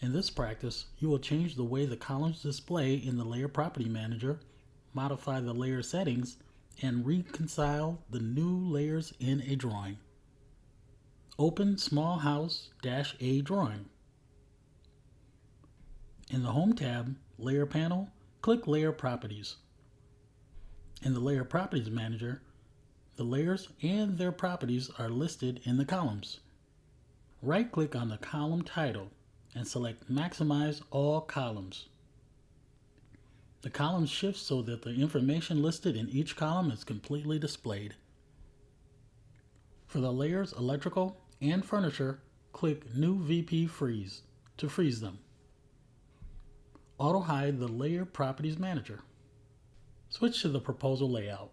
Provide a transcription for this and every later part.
In this practice, you will change the way the columns display in the Layer Property Manager, modify the layer settings, and reconcile the new layers in a drawing. Open Small House-A drawing. In the Home tab, Layer Panel, click Layer Properties. In the Layer Properties Manager, the layers and their properties are listed in the columns. Right-click on the column title and select Maximize All Columns. The columns shift so that the information listed in each column is completely displayed. For the layers Electrical and Furniture, click New VP Freeze to freeze them. Auto-hide the Layer Properties Manager. Switch to the proposal layout.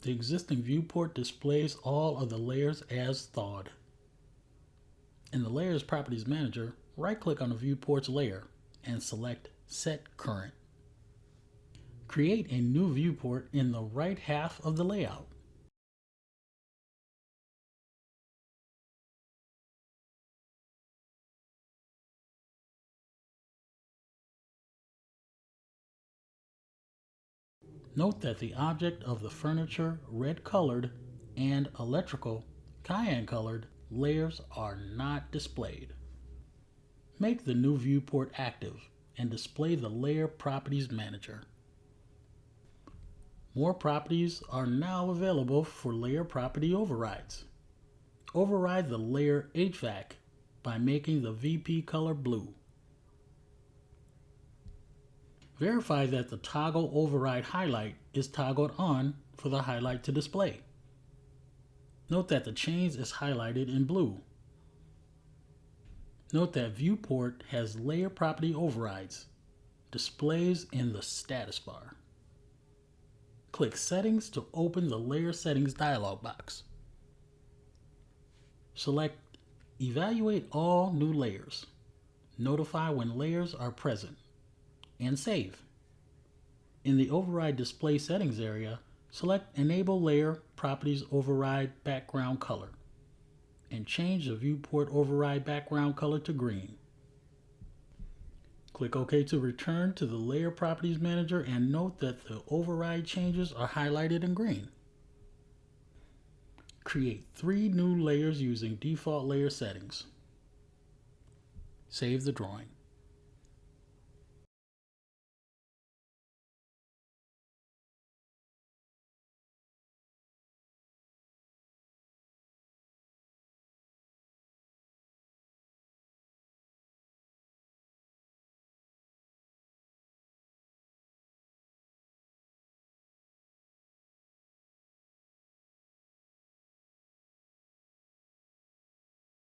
The existing viewport displays all of the layers as thawed. In the Layers Properties Manager, right-click on the viewport's layer and select Set Current. Create a new viewport in the right half of the layout. Note that the object of the Furniture red-colored and Electrical cayenne-colored layers are not displayed. Make the new viewport active and display the Layer Properties Manager. More properties are now available for layer property overrides. Override the layer HVAC by making the VP color blue. Verify that the Toggle Override Highlight is toggled on for the highlight to display. Note that the change is highlighted in blue. Note that Viewport has Layer Property Overrides, displays in the status bar. Click Settings to open the Layer Settings dialog box. Select Evaluate All New Layers. Notify when layers are present, and save. In the Override Display Settings area, select Enable Layer Properties Override Background Color and change the Viewport Override background color to green. Click OK to return to the Layer Properties Manager and note that the override changes are highlighted in green. Create 3 new layers using default layer settings. Save the drawing.